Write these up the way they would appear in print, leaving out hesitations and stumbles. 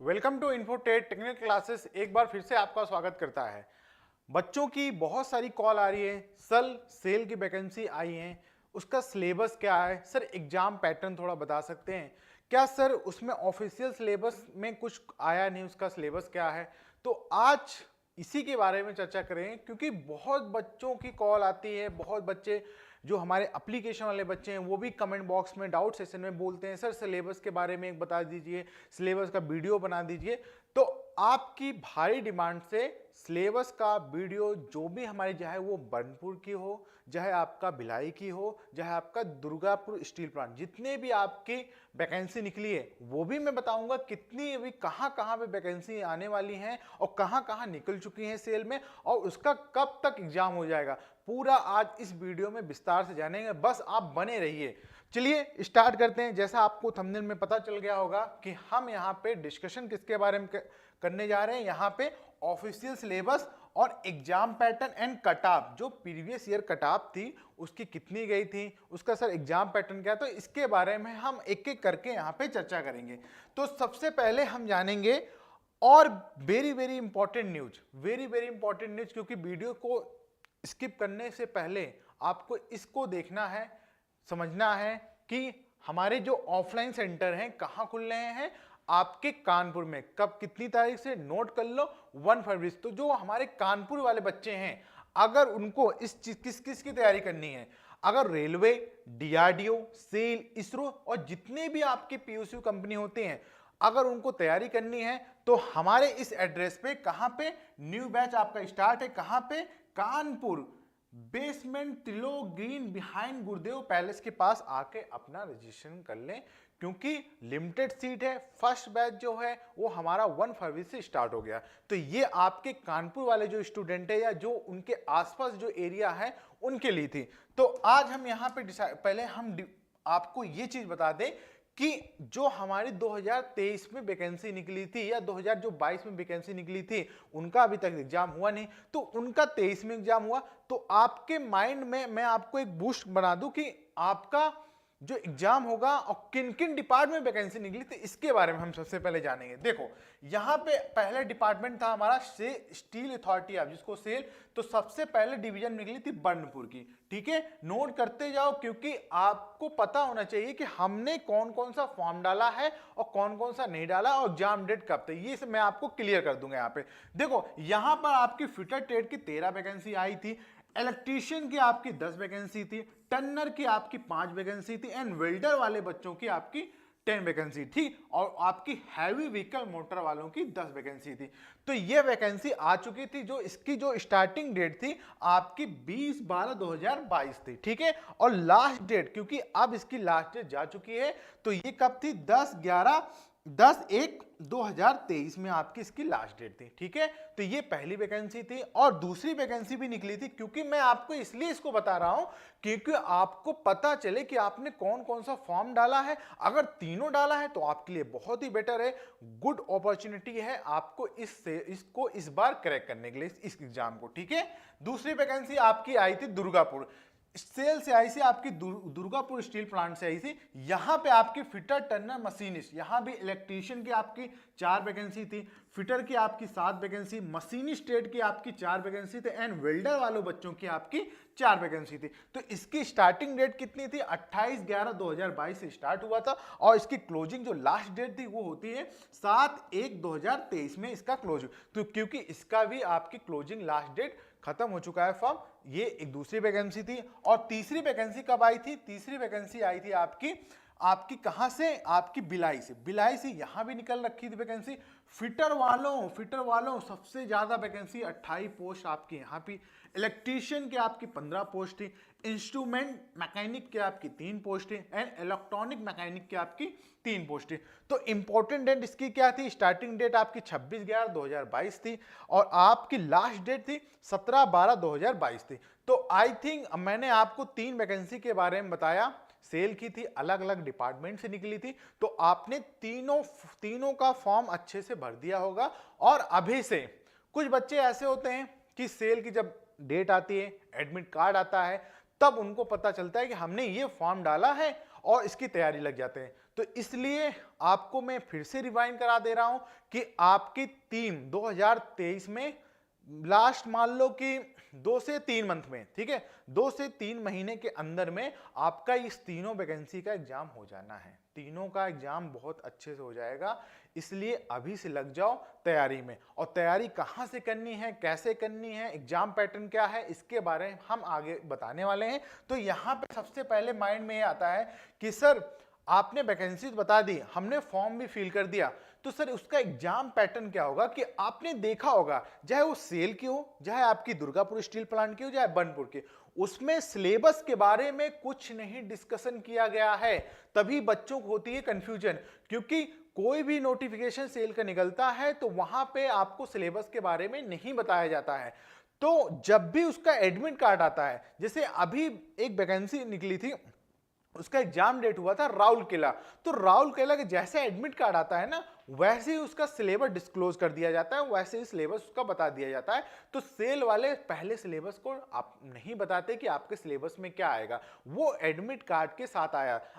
Welcome to Infotech technical classes. एक बार फिर से आपका स्वागत करता है। बच्चों की बहुत सारी कॉल आ रही है, सर सेल की वैकेंसी आई है, उसका सिलेबस क्या है सर, एग्जाम पैटर्न थोड़ा बता सकते हैं क्या सर, उसमें ऑफिशियल सिलेबस में कुछ आया नहीं, उसका सिलेबस क्या है। तो आज इसी के बारे में चर्चा करें क्योंकि बहुत बच्चों की कॉल आती है, बहुत बच्चे जो हमारे एप्लीकेशन वाले बच्चे हैं वो भी कमेंट बॉक्स में डाउट सेशन में बोलते हैं सर सिलेबस के बारे में एक बता दीजिए, सिलेबस का वीडियो बना दीजिए। तो आपकी भारी डिमांड से सिलेबस का वीडियो जो भी हमारी, चाहे वो बर्नपुर की हो, चाहे आपका भिलाई की हो, चाहे आपका दुर्गापुर स्टील प्लांट, जितने भी आपकी वैकेंसी निकली है वो भी मैं बताऊंगा कितनी अभी कहाँ कहाँ पे वैकेंसी आने वाली हैं और कहाँ कहाँ निकल चुकी हैं सेल में, और उसका कब तक एग्जाम हो जाएगा, पूरा आज इस वीडियो में विस्तार से जानेंगे। बस आप बने रहिए। चलिए स्टार्ट करते हैं। जैसा आपको थंबनेल में पता चल गया होगा कि हम यहाँ पे डिस्कशन किसके बारे में करने जा रहे हैं। यहाँ पे ऑफिशियल सिलेबस और exam pattern and cut off, जो प्रीवियस ईयर कट ऑफ थी उसकी कितनी गई थी, उसका सर एग्जाम पैटर्न क्या, तो इसके बारे में हम एक एक करके यहाँ पे चर्चा करेंगे। तो सबसे पहले हम जानेंगे, और very very important news, very very important news, क्योंकि वीडियो को स्किप करने से पहले आपको इसको देखना है, समझना है कि हमारे जो ऑफलाइन सेंटर हैं कहाँ खुल रहे हैं। आपके कानपुर में कब, कितनी तारीख से, नोट कर लो, 1 फरवरी। तो जो हमारे कानपुर वाले बच्चे हैं, अगर उनको इस चीज किस किस की तैयारी करनी है, अगर रेलवे, डीआरडीओ, सेल, इसरो और जितने भी आपके पीएसयू कंपनी होते हैं, अगर उनको तैयारी करनी है तो हमारे इस एड्रेस पे, कहां पे न्यू बैच आपका स्टार्ट है, कहां पे, कानपुर बेसमेंट तिलो ग्रीन बिहाइंड गुरुदेव पैलेस के पास आके अपना रजिस्ट्रेशन कर लें, क्योंकि लिमिटेड सीट है। फर्स्ट बैच जो है वो हमारा 1 फरवरी से स्टार्ट हो गया। तो ये आपके कानपुर वाले जो स्टूडेंट है या जो उनके आसपास जो एरिया है उनके लिए थी। तो आज हम यहाँ पे पहले हम आपको ये चीज बता दें कि जो हमारी 2023 में वैकेंसी निकली थी या 2022 में वैकेंसी निकली थी, उनका अभी तक एग्जाम हुआ नहीं, तो उनका 23 में एग्जाम हुआ। तो आपके माइंड में मैं आपको एक बूस्ट बना दूं कि आपका जो एग्जाम होगा और किन किन डिपार्टमेंट में वैकेंसी निकली थी, इसके बारे में हम सबसे पहले जानेंगे। देखो यहां पे पहले डिपार्टमेंट था हमारा स्टील अथॉरिटी ऑफ, जिसको सेल, तो सबसे पहले डिवीजन निकली थी बर्नपुर की। ठीक है, नोट करते जाओ क्योंकि आपको पता होना चाहिए कि हमने कौन कौन सा फॉर्म डाला है और कौन कौन सा नहीं डाला और एग्जाम डेट कब तक, ये मैं आपको क्लियर कर दूंगा। यहाँ पे देखो, यहां पर आपकी फिटर ट्रेड की 13 वैकेंसी आई थी, इलेक्ट्रीशियन की आपकी 10 वैकेंसी थी, टर्नर की आपकी 5 वैकेंसी थी, एंड वेल्डर वाले बच्चों की आपकी 10 वैकेंसी थी, और आपकी हैवी व्हीकल मोटर वालों की 10 वैकेंसी थी। तो ये वैकेंसी आ चुकी थी। जो इसकी जो स्टार्टिंग डेट थी आपकी 20/12/2022 थी। ठीक है, और लास्ट डेट, क्योंकि अब इसकी लास्ट डेट जा चुकी है, तो ये कब थी, 10/11/10/1/2023 में आपकी इसकी लास्ट डेट थी। ठीक है, तो ये पहली वैकेंसी थी, और दूसरी वैकेंसी भी निकली थी, क्योंकि मैं आपको इसलिए इसको बता रहा हूं क्योंकि आपको पता चले कि आपने कौन कौन सा फॉर्म डाला है। अगर तीनों डाला है तो आपके लिए बहुत ही बेटर है, गुड अपॉर्चुनिटी है आपको इसको इस बार क्रैक करने के लिए इस एग्जाम को। ठीक है, दूसरी वैकेंसी आपकी आई थी दुर्गापुर सेल से, आई सी आपकी दुर्गापुर स्टील प्लांट से आई थी। यहां पे आपकी फिटर, टर्नर, मशीनिस्ट, यहां भी इलेक्ट्रीशियन की आपकी 4 वैकेंसी थी, फिटर की आपकी 7 वैकेंसी, मशीनिस्ट ट्रेड की आपकी 4 वैकेंसी थी, एंड वेल्डर वालों बच्चों की आपकी 4 वैकेंसी थी। तो इसकी स्टार्टिंग डेट कितनी थी, 28/11/2022 से स्टार्ट हुआ था, और इसकी क्लोजिंग जो लास्ट डेट थी वो होती है 7/1/2023 में इसका क्लोजिंग। तो क्योंकि इसका भी आपकी क्लोजिंग लास्ट डेट खत्म हो चुका है फॉर्म, ये एक दूसरी वैकेंसी थी। और तीसरी वैकेंसी कब आई थी, तीसरी वैकेंसी आई थी आपकी कहां से, आपकी भिलाई से। भिलाई से यहां भी निकल रखी थी वैकेंसी। फिटर वालों सबसे ज्यादा वैकेंसी 28 पोस्ट आपकी यहां पे, इलेक्ट्रीशियन की आपकी 15 पोस्ट थी, इंस्ट्रूमेंट मैकेनिक की आपकी 3 पोस्ट थी, एंड इलेक्ट्रॉनिक मैकेनिक की आपकी 3 पोस्ट थी। तो इंपॉर्टेंट डेट इसकी क्या थी, स्टार्टिंग डेट आपकी 26/11/2022 थी, और आपकी लास्ट डेट थी 17/12/2022 थी। तो आई थिंक मैंने आपको 3 वैकेंसी के बारे में बताया, सेल की थी, अलग अलग डिपार्टमेंट से निकली थी, तो आपने तीनों का फॉर्म अच्छे से भर दिया होगा। और अभी से कुछ बच्चे ऐसे होते हैं कि सेल की जब डेट आती है, एडमिट कार्ड आता है, तब उनको पता चलता है कि हमने ये फॉर्म डाला है और इसकी तैयारी लग जाते हैं। तो इसलिए आपको मैं फिर से रिवाइंड करा दे रहा हूं कि आपकी टीम 2023 में लास्ट मान लो कि 2 से 3 मंथ में, ठीक है, 2 से 3 महीने के अंदर में आपका इस तीनों वैकेंसी का एग्जाम हो जाना है। तीनों का एग्जाम बहुत अच्छे से हो जाएगा, इसलिए अभी से लग जाओ तैयारी में। और तैयारी कहां से करनी है, कैसे करनी है, एग्जाम पैटर्न क्या है, इसके बारे में हम आगे बताने वाले हैं। तो यहां पे सबसे पहले माइंड में ये आता है कि सर आपने वैकेंसी बता दी, हमने फॉर्म भी फिल कर दिया, तो सर उसका एग्जाम पैटर्न क्या होगा कि आपने देखा होगा, चाहे वो सेल की हो, चाहे आपकी दुर्गापुर स्टील प्लांट की हो, चाहे बनपुर की, उसमें सिलेबस के बारे में कुछ नहीं डिस्कशन किया गया है। तभी बच्चों को होती है कंफ्यूजन, क्योंकि कोई भी नोटिफिकेशन सेल का निकलता है तो वहां पे आपको सिलेबस के बारे में नहीं बताया जाता है। तो जब भी उसका एडमिट कार्ड आता है, जैसे अभी एक वैकेंसी निकली थी, उसका एग्जाम डेट हुआ था राउरकेला, तो राउरकेला के जैसे एडमिट कार्ड आता है ना, वैसे ही उसका सिलेबस डिस्क्लोज कर दिया जाता है, वैसे ही सिलेबस उसका बता दिया जाता है। तो सेल वाले पहले सिलेबस को आप नहीं बताते कि आपके सिलेबस में क्या आएगा, वो एडमिट कार्ड के साथ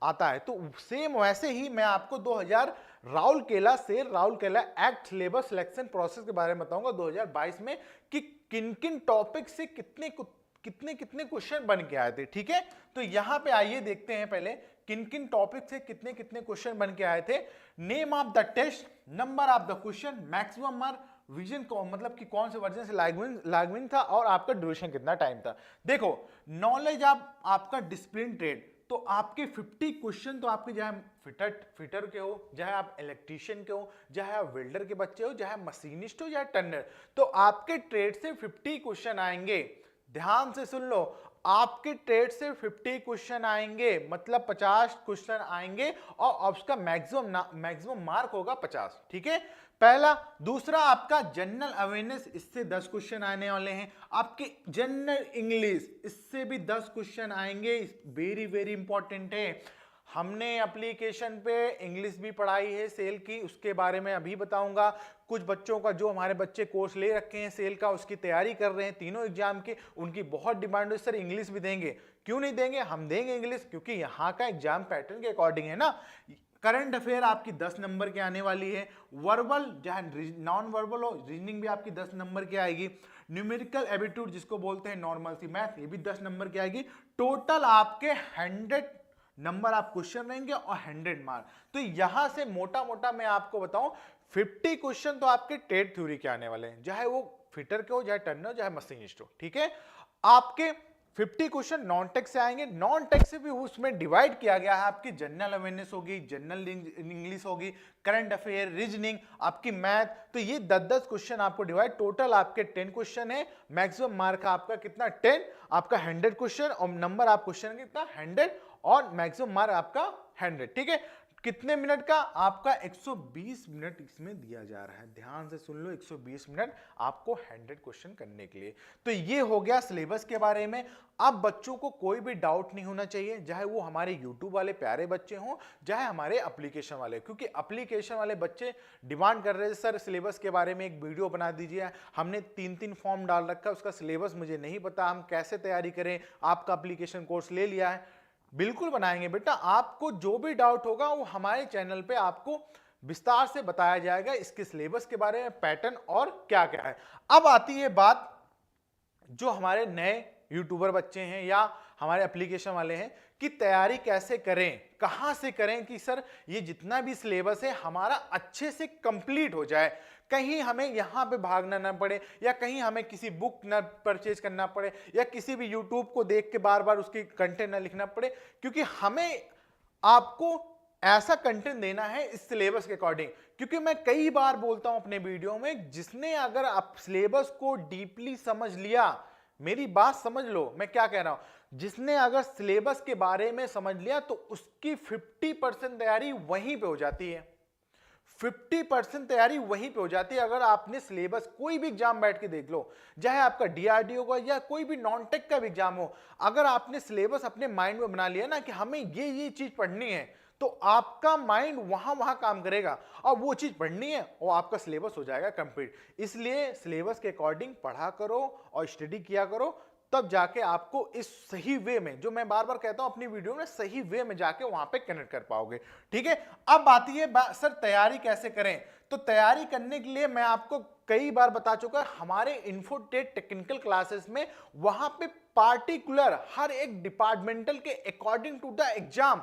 आता है। तो सेम वैसे ही मैं आपको 2000 Rourkela SAIL Rourkela act syllabus selection process के बारे में बताऊंगा 2022 में कि किन किन टॉपिक से कितने कितने क्वेश्चन बन के आए थे। ठीक है, तो यहां पे आइए देखते हैं पहले किन किन टॉपिक से कितने कितने क्वेश्चन बन के आए थे। Name of the test, number of the question, maximum mark, vision को मतलब कि कौन से वर्जन से लैंग्वेज था, और आपका ड्यूरेशन कितना टाइम था। देखो नॉलेज आपका डिसिप्लिन ट्रेड, तो आपके 50 क्वेश्चन तो आपके चाहे फिटर के हो, चाहे आप इलेक्ट्रीशियन के हो, चाहे आप वेल्डर के बच्चे हो, चाहे मशीनिस्ट हो, चाहे टर्नर, तो आपके ट्रेड से 50 क्वेश्चन आएंगे। ध्यान से सुन लो, आपके ट्रेड से 50 क्वेश्चन आएंगे, मतलब 50 क्वेश्चन आएंगे, और उसका मैक्सिमम मार्क होगा 50। ठीक है, पहला। दूसरा आपका जनरल अवेयरनेस, इससे 10 क्वेश्चन आने वाले हैं। आपके जनरल इंग्लिश, इससे भी 10 क्वेश्चन आएंगे, वेरी वेरी इंपॉर्टेंट है। हमने एप्लीकेशन पे इंग्लिश भी पढ़ाई है सेल की, उसके बारे में अभी बताऊंगा। कुछ बच्चों का जो हमारे बच्चे कोर्स ले रखे हैं सेल का, उसकी तैयारी कर रहे हैं तीनों एग्जाम की, उनकी बहुत डिमांड है सर इंग्लिश भी देंगे। क्यों नहीं देंगे, हम देंगे इंग्लिश, क्योंकि यहाँ का एग्जाम पैटर्न के अकॉर्डिंग है ना। करंट अफेयर आपकी 10 नंबर की आने वाली है। वर्बल चाहे नॉन वर्बल हो, रीजनिंग भी आपकी 10 नंबर की आएगी। न्यूमेरिकल एबिट्यूड जिसको बोलते हैं नॉर्मल सी मैथ, ये भी 10 नंबर की आएगी। टोटल आपके 100 नंबर आप क्वेश्चन रहेंगे और 100 मार्क। तो यहां से मोटा मोटा मैं आपको बताऊं 50 क्वेश्चन तो आपके ट्रेड थ्योरी के आने वाले हैं, चाहे वो फिटर के हो, चाहे टर्नर हो, चाहे मशीनिस्ट हो। ठीक है, आपके 50 क्वेश्चन नॉन टेक से आएंगे। नॉन टेक से भी उसमें डिवाइड किया गया है, आपकी जनरल अवेयरनेस होगी, जनरल इंग्लिश होगी, करंट अफेयर, रीजनिंग, आपकी मैथ। तो ये 10-10 क्वेश्चन आपको डिवाइड, टोटल आपके 10 क्वेश्चन है। मैक्सिमम मार्क आपका कितना 10, आपका 100 क्वेश्चन, और नंबर आप क्वेश्चन कितना 100, और मैक्सिमम मार्क आपका 100। ठीक है, कितने मिनट का, आपका 120 मिनट इसमें दिया जा रहा है। ध्यान से सुन लो, 120 मिनट आपको 100 क्वेश्चन करने के लिए। तो ये हो गया सिलेबस के बारे में। अब बच्चों को कोई भी डाउट नहीं होना चाहिए, चाहे वो हमारे YouTube वाले प्यारे बच्चे हों, चाहे हमारे एप्लीकेशन वाले, क्योंकि एप्लीकेशन वाले बच्चे डिमांड कर रहे हैं सर सिलेबस के बारे में एक वीडियो बना दीजिए, हमने 3-3 फॉर्म डाल रखा है, उसका सिलेबस मुझे नहीं पता, हम कैसे तैयारी करें, आपका एप्लीकेशन कोर्स ले लिया है। बिल्कुल बनाएंगे बेटा, आपको जो भी डाउट होगा वो हमारे चैनल पे आपको विस्तार से बताया जाएगा, इसके सिलेबस के बारे में, पैटर्न और क्या क्या है। अब आती है बात जो हमारे नए यूट्यूबर बच्चे हैं या हमारे एप्लीकेशन वाले हैं कि तैयारी कैसे करें, कहां से करें कि सर ये जितना भी सिलेबस है हमारा अच्छे से कंप्लीट हो जाए, कहीं हमें यहां पे भागना ना पड़े, या कहीं हमें किसी बुक ना परचेज करना पड़े, या किसी भी यूट्यूब को देख के बार बार उसकी कंटेंट ना लिखना पड़े, क्योंकि हमें आपको ऐसा कंटेंट देना है इस सिलेबस के अकॉर्डिंग। क्योंकि मैं कई बार बोलता हूं अपने वीडियो में, जिसने अगर आप सिलेबस को डीपली समझ लिया, मेरी बात समझ लो मैं क्या कह रहा हूं, जिसने अगर सिलेबस के बारे में समझ लिया तो उसकी 50% तैयारी वहीं पे हो जाती है। 50% तैयारी वहीं पे हो जाती है। अगर आपने सिलेबस कोई भी एग्जाम बैठ के देख लो, चाहे आपका डीआरडीओ का या कोई भी नॉन टेक का भी एग्जाम हो, अगर आपने सिलेबस अपने माइंड में बना लिया ना कि हमें ये चीज पढ़नी है, तो आपका माइंड वहां काम करेगा और वो चीज पढ़नी है और आपका सिलेबस हो जाएगा कंप्लीट। इसलिए सिलेबस के अकॉर्डिंग पढ़ा करो और स्टडी किया करो, तब जाके आपको इस सही वे में, जो मैं बार बार कहता हूं अपनी वीडियो में, सही वे में जाके वहां पे कनेक्ट कर पाओगे। ठीक है, अब आती है सर तैयारी कैसे करें। तो तैयारी करने के लिए मैं आपको कई बार बता चुका, हमारे इन्फोटेक टेक्निकल क्लासेस में वहां पे पार्टिकुलर हर एक डिपार्टमेंटल के अकॉर्डिंग टू द एग्जाम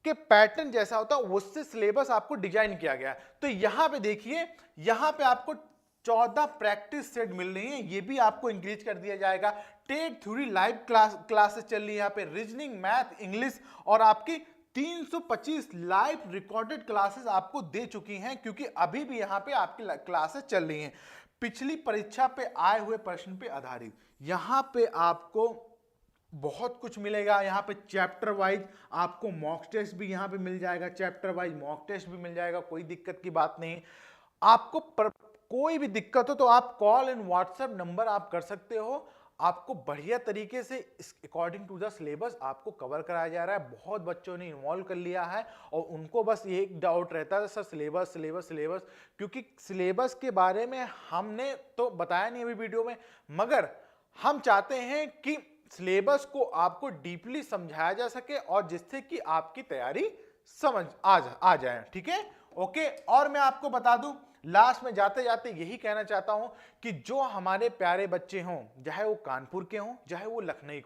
के पैटर्न जैसा होता है उससे सिलेबस आपको डिजाइन किया गया है। तो यहां पे देखिए, यहां पे आपको 14 प्रैक्टिस सेट मिल रही है, ये भी आपको इंक्रीज कर दिया जाएगा। टेट थ्योरी लाइव क्लासेस चल रही है यहाँ पे, रीजनिंग, मैथ, इंग्लिश, और आपकी 325 लाइव रिकॉर्डेड क्लासेस आपको दे चुकी हैं, क्योंकि अभी भी यहाँ पे आपकी क्लासेस चल रही हैं पिछली परीक्षा पे आए हुए प्रश्न पे आधारित। यहाँ पे आपको बहुत कुछ मिलेगा। यहाँ पे चैप्टर वाइज आपको मॉक टेस्ट भी यहाँ पे मिल जाएगा, चैप्टर वाइज मॉक टेस्ट भी मिल जाएगा, कोई दिक्कत की बात नहीं। आपको कोई भी दिक्कत हो तो आप कॉल एंड व्हाट्सएप नंबर आप कर सकते हो। आपको बढ़िया तरीके से अकॉर्डिंग टू द सिलेबस आपको कवर कराया जा रहा है। बहुत बच्चों ने इन्वॉल्व कर लिया है और उनको बस ये एक डाउट रहता है सर सिलेबस सिलेबस सिलेबस, क्योंकि सिलेबस के बारे में हमने तो बताया नहीं अभी वीडियो में, मगर हम चाहते हैं कि सिलेबस को आपको डीपली समझाया जा सके और जिससे कि आपकी तैयारी समझ आ जाए। ठीक है, ओके। और मैं आपको बता दूं, लास्ट में जाते जाते यही कहना चाहता हूं कि जो हमारे प्यारे बच्चे हों, चाहे वो कानपुर के हों, चाहे वो लखनऊ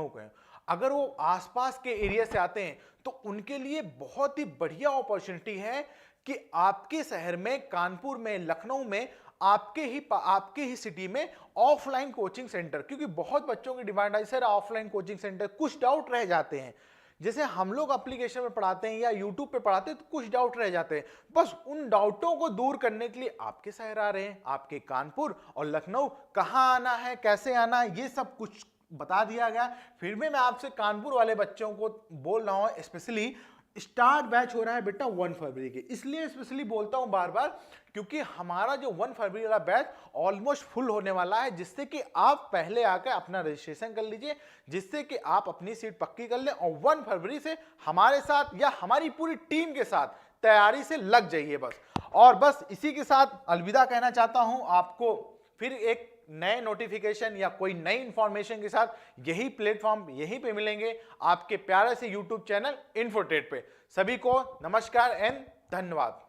के हों, अगर वो आसपास के एरिया से आते हैं तो उनके लिए बहुत ही बढ़िया अपॉर्चुनिटी है कि आपके शहर में, कानपुर में, लखनऊ में, आपके ही सिटी में ऑफलाइन कोचिंग सेंटर, क्योंकि बहुत बच्चों की डिमांड आई सर ऑफलाइन कोचिंग सेंटर, कुछ डाउट रह जाते हैं। जैसे हम लोग एप्लीकेशन में पढ़ाते हैं या यूट्यूब पे पढ़ाते हैं तो कुछ डाउट रह जाते हैं, बस उन डाउटों को दूर करने के लिए आपके शहर आ रहे हैं, आपके कानपुर और लखनऊ, कहाँ आना है, कैसे आना है, ये सब कुछ बता दिया गया। फिर भी मैं आपसे कानपुर वाले बच्चों को बोल रहा हूँ, स्पेशली स्टार्ट बैच हो रहा है बेटा 1 फरवरी के, इसलिए स्पेशली बोलता हूं बार बार, क्योंकि हमारा जो 1 फरवरी वाला बैच ऑलमोस्ट फुल होने वाला है, जिससे कि आप पहले आकर अपना रजिस्ट्रेशन कर लीजिए, जिससे कि आप अपनी सीट पक्की कर लें और 1 फरवरी से हमारे साथ या हमारी पूरी टीम के साथ तैयारी से लग जाइए बस। और बस इसी के साथ अलविदा कहना चाहता हूं आपको, फिर एक नए नोटिफिकेशन या कोई नई इंफॉर्मेशन के साथ यही प्लेटफॉर्म यहीं पे मिलेंगे, आपके प्यारे से यूट्यूब चैनल इन्फोटेक पे। सभी को नमस्कार एंड धन्यवाद।